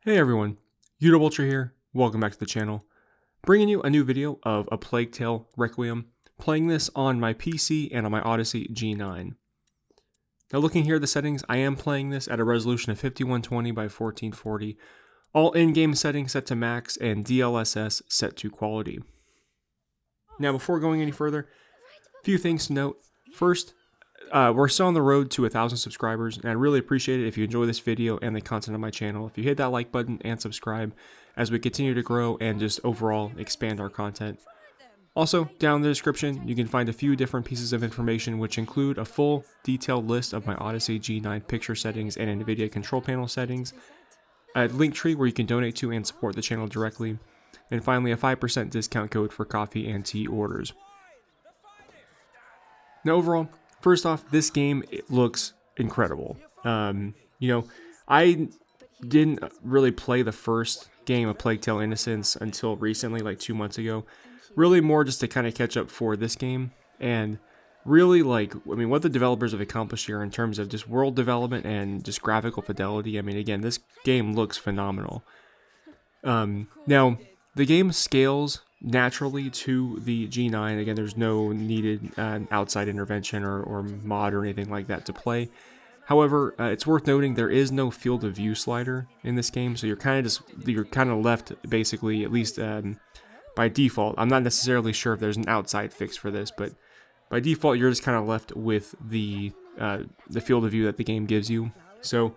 Hey everyone, Udub here, welcome back to the channel. Bringing you a new video of A Plague Tale Requiem, playing this on my PC and on my Odyssey G9. Now looking here at the settings, I am playing this at a resolution of 5120 by 1440, all in-game settings set to max and DLSS set to quality. Now before going any further, a few things to note. First, we're still on the road to 1,000 subscribers, and I'd really appreciate it if you enjoy this video and the content on my channel. If you hit that like button and subscribe as we continue to grow and just overall expand our content. Also, down in the description, you can find a few different pieces of information which include a full detailed list of my Odyssey G9 picture settings and NVIDIA Control Panel settings, a link tree where you can donate to and support the channel directly, and finally a 5% discount code for coffee and tea orders. Now overall, first off, this game, it looks incredible. I didn't really play the first game of Plague Tale Innocence until recently, like 2 months ago. Really more just to kind of catch up for this game. And really, what the developers have accomplished here in terms of just world development and just graphical fidelity. I mean, again, this game looks phenomenal. Now, the game scales naturally to the G9. Again, there's no needed outside intervention or mod or anything like that to play. However, it's worth noting there is no field of view slider in this game, so you're kind of left basically, at least by default. I'm not necessarily sure if there's an outside fix for this, but by default you're just kind of left with the field of view that the game gives you. So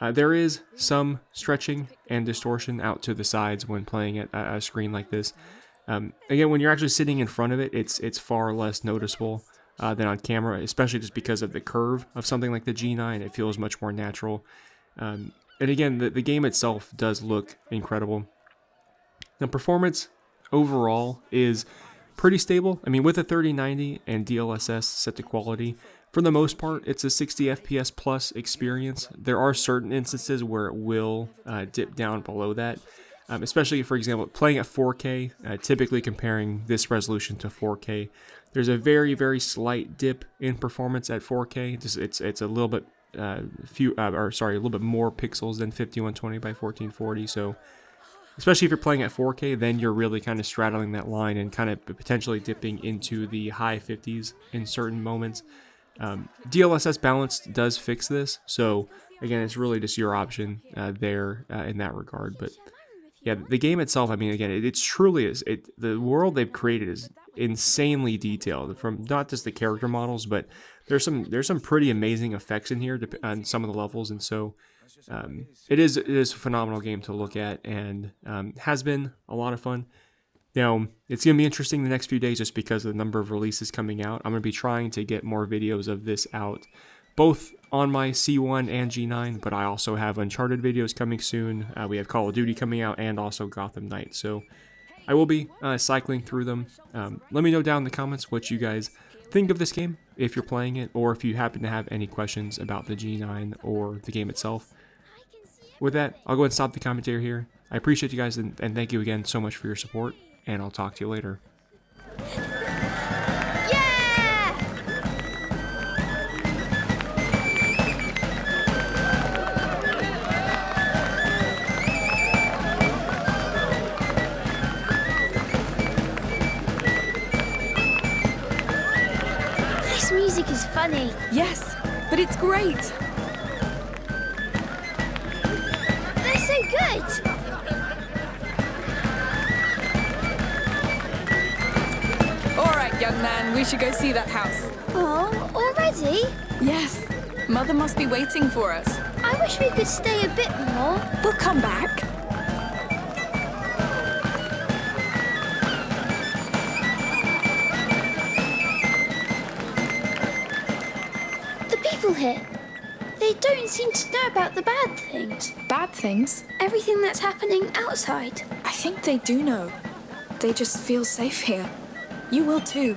there is some stretching and distortion out to the sides when playing at a screen like this. Again, when you're actually sitting in front of it, it's far less noticeable than on camera, especially just because of the curve of something like the G9. It feels much more natural. And again, the game itself does look incredible. Now, performance overall is pretty stable. I mean, with a 3090 and DLSS set to quality, for the most part, it's a 60 FPS plus experience. There are certain instances where it will dip down below that. Especially, for example, playing at 4K, typically comparing this resolution to 4K, there's a very, very slight dip in performance at 4K. It's a little bit a little bit more pixels than 5120 by 1440. So, especially if you're playing at 4K, then you're really kind of straddling that line and kind of potentially dipping into the high 50s in certain moments. DLSS Balanced does fix this, so again, it's really just your option there in that regard, but. Yeah, the game itself, I mean, again, it truly is. The world they've created is insanely detailed, from not just the character models, but there's some pretty amazing effects in here on some of the levels, and so it is a phenomenal game to look at, and has been a lot of fun. Now, it's going to be interesting the next few days just because of the number of releases coming out. I'm going to be trying to get more videos of this out, both on my C1 and G9, but I also have Uncharted videos coming soon. We have Call of Duty coming out and also Gotham Knights. So I will be cycling through them. Let me know down in the comments what you guys think of this game, if you're playing it, or if you happen to have any questions about the G9 or the game itself. With that, I'll go ahead and stop the commentary here. I appreciate you guys, and thank you again so much for your support, and I'll talk to you later. This music is funny. Yes, but it's great. They're so good. All right, young man, we should go see that house. Oh, already? Yes, Mother must be waiting for us. I wish we could stay a bit more. We'll come back. Here. They don't seem to know about the bad things. Bad things? Everything that's happening outside. I think they do know. They just feel safe here. You will too.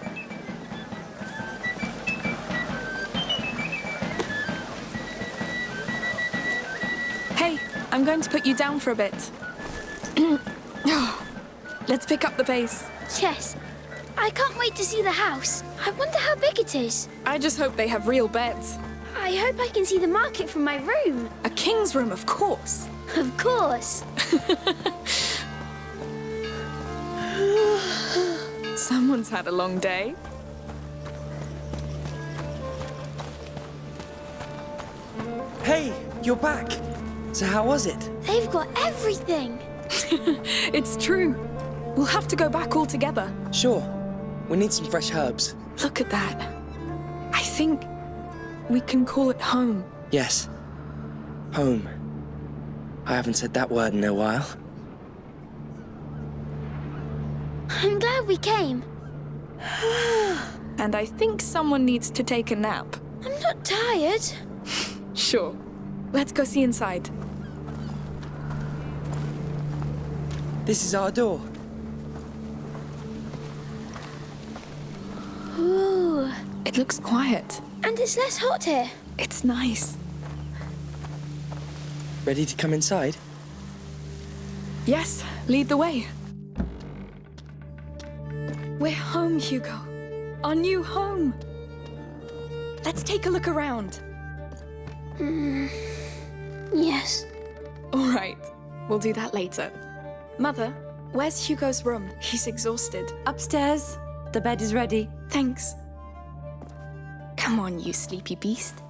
Hey, I'm going to put you down for a bit. Let's pick up the pace. Yes. I can't wait to see the house. I wonder how big it is. I just hope they have real beds. I hope I can see the market from my room. A king's room, of course. Of course. Someone's had a long day. Hey, you're back. So how was it? They've got everything. It's true. We'll have to go back all together. Sure. We need some fresh herbs. Look at that. I think we can call it home. Yes. Home. I haven't said that word in a while. I'm glad we came. And I think someone needs to take a nap. I'm not tired. Sure. Let's go see inside. This is our door. Ooh. It looks quiet. And it's less hot here. It's nice. Ready to come inside? Yes, lead the way. We're home, Hugo. Our new home. Let's take a look around. Yes. All right, we'll do that later. Mother, where's Hugo's room? He's exhausted. Upstairs. The bed is ready. Thanks. Come on, you sleepy beast.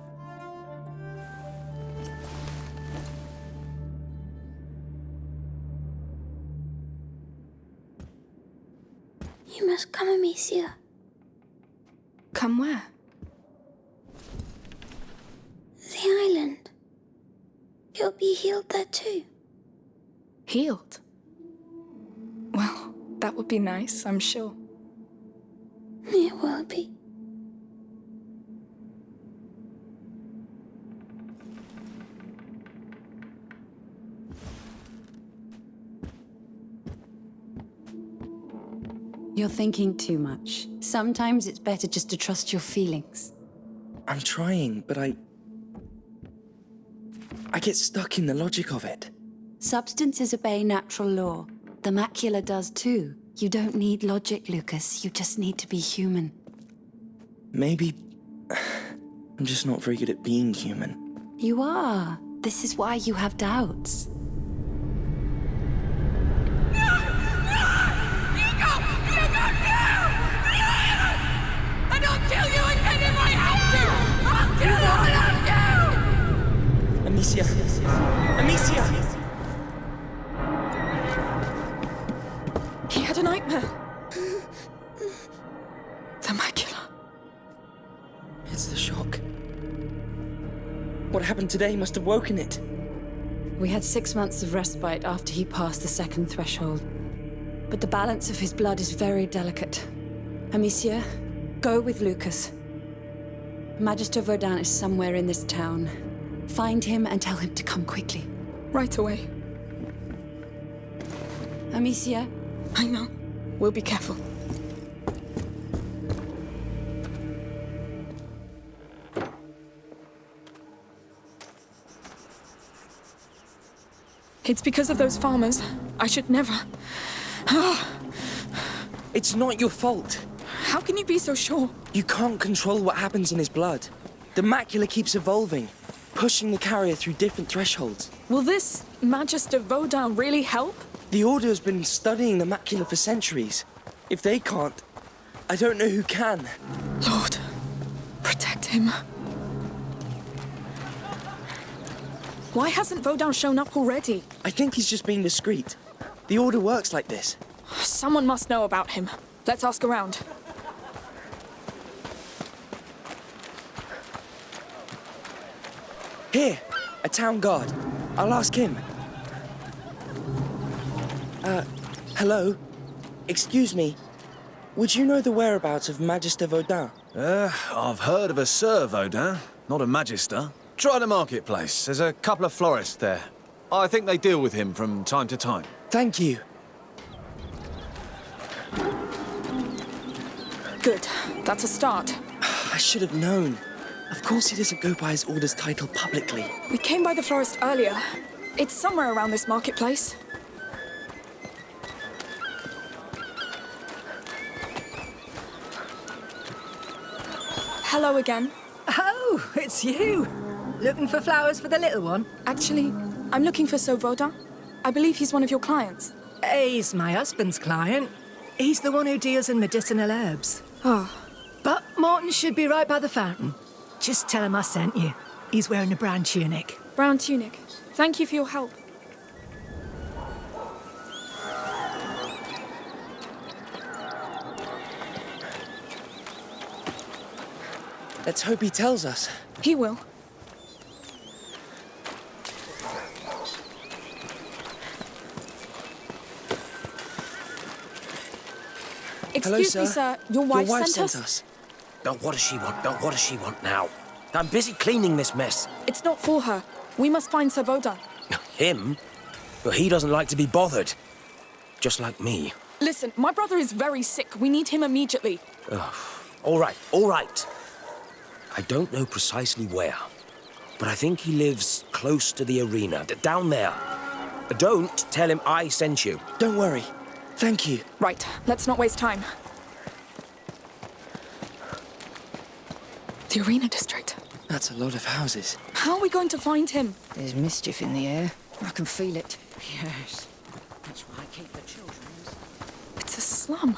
You must come, Amicia. Come where? The island. You'll be healed there too. Healed? Well, that would be nice, I'm sure. It will be. You're thinking too much. Sometimes it's better just to trust your feelings. I'm trying, but I get stuck in the logic of it. Substances obey natural law. The macula does too. You don't need logic, Lucas. You just need to be human. Maybe I'm just not very good at being human. You are. This is why you have doubts. Amicia! Amicia! He had a nightmare. The macula. It's the shock. What happened today must have woken it. We had 6 months of respite after he passed the second threshold. But the balance of his blood is very delicate. Amicia, go with Lucas. Magister Vaudin is somewhere in this town. Find him and tell him to come quickly. Right away. Amicia? I know. We'll be careful. It's because of those farmers. I should never. It's not your fault. How can you be so sure? You can't control what happens in his blood. The macula keeps evolving, pushing the carrier through different thresholds. Will this Magister Vaudin really help? The Order has been studying the macula for centuries. If they can't, I don't know who can. Lord, protect him. Why hasn't Vaudin shown up already? I think he's just being discreet. The Order works like this. Someone must know about him. Let's ask around. Here, a town guard. I'll ask him. Hello? Excuse me. Would you know the whereabouts of Magister Vaudin? I've heard of a Sir Vaudin, not a Magister. Try the marketplace. There's a couple of florists there. I think they deal with him from time to time. Thank you. Good. That's a start. I should have known. Of course he doesn't go by his Order's title publicly. We came by the florist earlier. It's somewhere around this marketplace. Hello again. Oh, it's you. Looking for flowers for the little one? Actually, I'm looking for Svoboda. I believe he's one of your clients. He's my husband's client. He's the one who deals in medicinal herbs. Oh, But Martin should be right by the fountain. Just tell him I sent you. He's wearing a brown tunic. brown tunic. Thank you for your help. Let's hope he tells us. He will. Excuse me, sir. Your wife sent us? Now, what does she want? Now, what does she want now? I'm busy cleaning this mess. It's not for her. We must find Svoboda. Him? Well, he doesn't like to be bothered. Just like me. Listen, my brother is very sick. We need him immediately. All right, all right. I don't know precisely where, but I think he lives close to the arena, down there. Don't tell him I sent you. Don't worry. Thank you. Right, let's not waste time. The arena district. That's a lot of houses. How are we going to find him? There's mischief in the air. I can feel it. Yes. That's why I keep the children. It's a slum.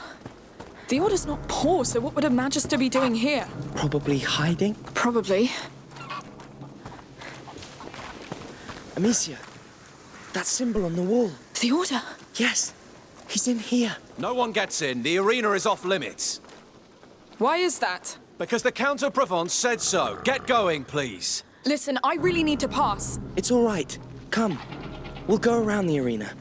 The order's not poor, so what would a Magister be doing here? Probably hiding. Probably. Amicia, that symbol on the wall. The order. Yes, he's in here. No one gets in. The arena is off limits. Why is that? Because the Count of Provence said so. Get going, please. Listen, I really need to pass. It's all right. Come. We'll go around the arena.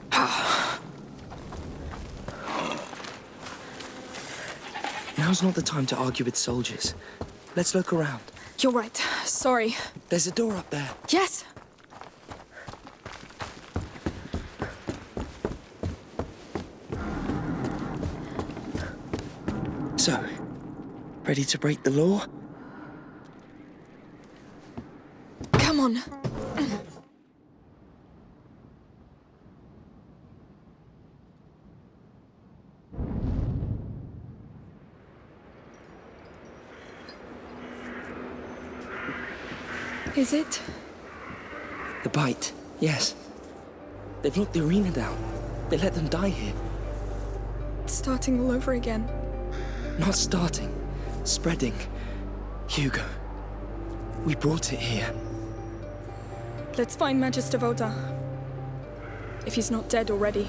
Now's not the time to argue with soldiers. Let's look around. You're right. Sorry. There's a door up there. Yes. So, ready to break the law? Come on. Is it? The bite, yes. They've locked the arena down. They let them die here. It's starting all over again. Not starting, spreading. Hugo, we brought it here. Let's find Magister Voda. If he's not dead already.